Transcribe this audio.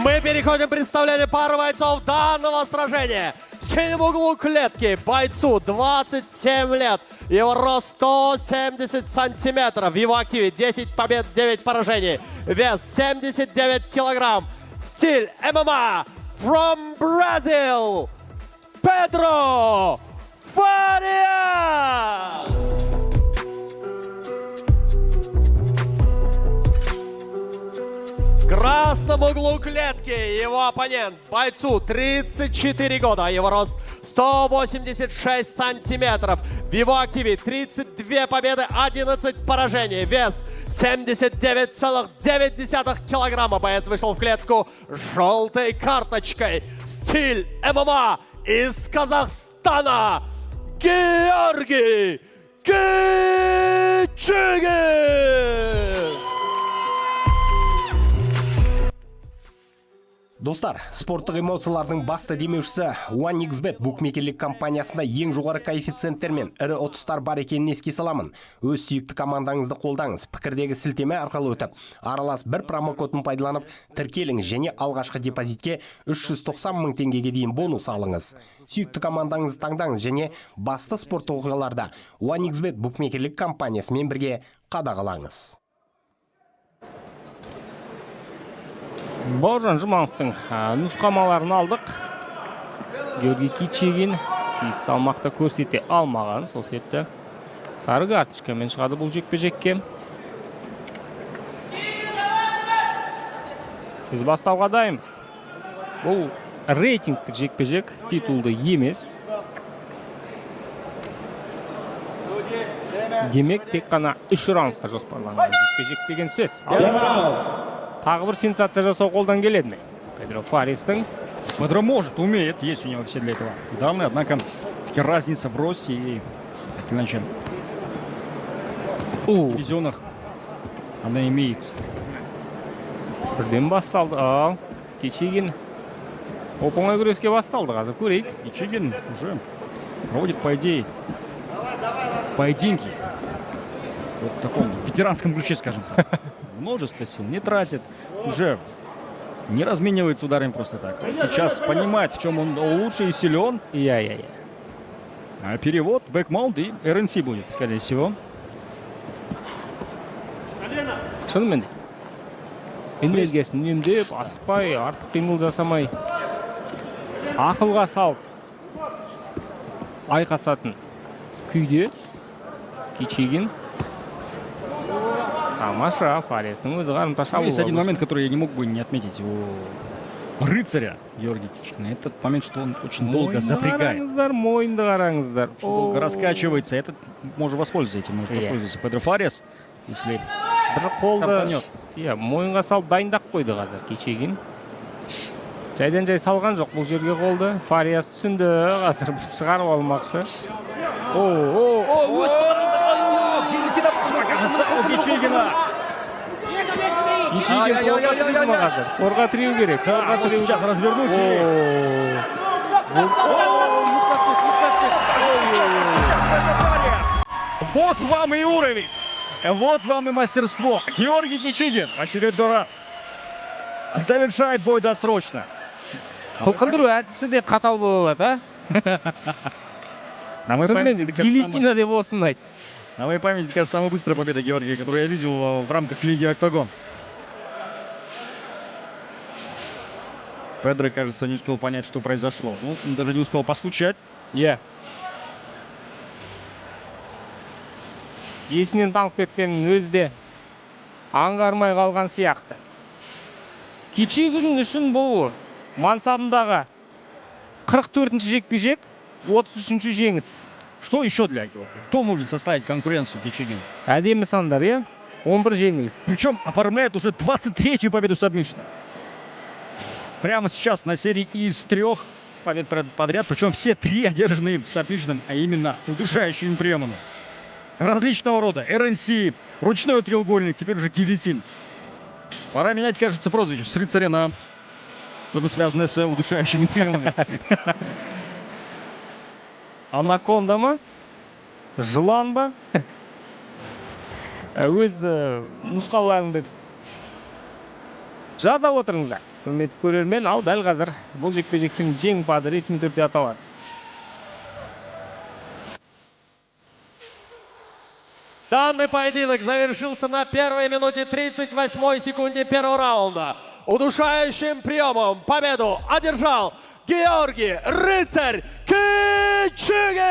Мы переходим к представлению пары бойцов данного сражения. В синем углу клетки бойцу 27 лет. Его рост 170 сантиметров. В его активе 10 побед, 9 поражений. Вес 79 килограмм. Стиль ММА. From Brazil. Педро Фариас. В красном углу клетки его оппонент, бойцу 34 года, его рост 186 сантиметров. В его активе 32 победы, 11 поражений. Вес 79,9 килограмма. Боец вышел в клетку желтой карточкой. Стиль ММА из Казахстана. Георгий Кичигин. Достар, спорттық эмоциялардың басты демеушісі OneXBet букмекерлік компаниясында ең жоғары коэффициенттермен ірі ұтыстар бар екенін еске саламын. Өз сүйікті командаңызды қолдаңыз. Пікірдегі сілтеме арқылы өтіп, аралас бір промокодын пайдаланып, тіркеліңіз және алғашқы депозитке 390 мың теңгеге дейін бонус алыңыз. Сүйікті командаңызды таңдаңыз және басты спорттық оқиғаларда OneXBet букмекерлік компаниясымен бірге қадағалаңыз. Бауыржан Жұмановтың нұсқамаларын алдық. Георгий Кичигин салмақта көрсете алмаған, сол себепті сары карточкамен шығады бұл жекпе-жекке. Біз бастауға дайынбыз. Бұл рейтингтік жекпе-жек, титулды емес. Демек, тек қана 3 раундқа жоспарланған жекпе-жек деген сөз. Тағы бір сенсация жасау қолдан келеді ме? Педро Фариастың. Педро может, умеет, есть у него все для этого данные, однако разница в росте и так иначе в дивизионах она имеется. Бірден басталды. Ал, Кичигин оп-оңай күреске басталды, қазір көрейік. Кичигин уже проводит, по идее, поединки. Вот в таком ветеранском ключе, скажем так. Множество сил не тратит, уже не разменивается ударами просто так. Сейчас понимает, в чем он лучше и силен. А перевод, бэкмаунт и РНС будет, скорее всего. Шынымен де. Энергиясын үнемдеп, асықпай, артық қимыл жасамай, ақылға салып, айқасатын күйде Кичигин. Тамаша, Фариастың өзі қарымта Есть один момент, который я не мог бы не отметить у рыцаря Георгия Кичигина. Этот момент, что он очень долго запрягает. Мойынды қараңыздар. Очень долго раскачивается. Этот может воспользоваться этим, может воспользоваться Педро Фариас, если бір қолды мойынға салып дайындап қойды қазір Кичигин. Жайдан жай салған жоқ бұл жерге қолды. Фариас түсінді, қазір шығарып алмақшы. Кичигина. Кичигин торға тіреу керек. Сейчас развернуть. Вот вам и уровень. Вот вам и мастерство. Георгий Кичигин очередной раз завершает бой досрочно. Қылқындыру әдісі де қатал болады, гильотина деп болсын айт. На моей памяти, кажется, самая быстрая победа Георгия, которую я видел в рамках Лиги Октагон. Педро, кажется, не успел понять, что произошло. Ну, даже не успел постучать. Есінен танып кеткенін өзде аңғармай қалған сияқты. Кичигин үшін бұл мансабындағы 44-ші жекпе-жек, 33-ші жеңіс. Что еще для Георгия? Кто может составить конкуренцию Кичигину? Әдемі сандар, 11 жеңіліс. Причем оформляет уже 23-ю победу сабмишна. Прямо сейчас на серии из 3 побед подряд, причем все 3 одержаны сабмишном, а именно удушающими приемами. Различного рода. РНС, ручной треугольник, теперь уже гильотин. Пора менять, кажется, прозвище с рыцаря на что-то связанное с удушающими приемами. Анаконда ма? Жылан ба? Өз нұсқаларыңды жада отырыңыздар. Құрметті көрермен, ал дәл қазір бұл жекпе-жектің жеңімпазы ресми түрде аталады. Данный поединок завершился на 1 минуте 38 секунде первого раунда. Удушающим приемом победу одержал Георгий Рыцарь Кичигин!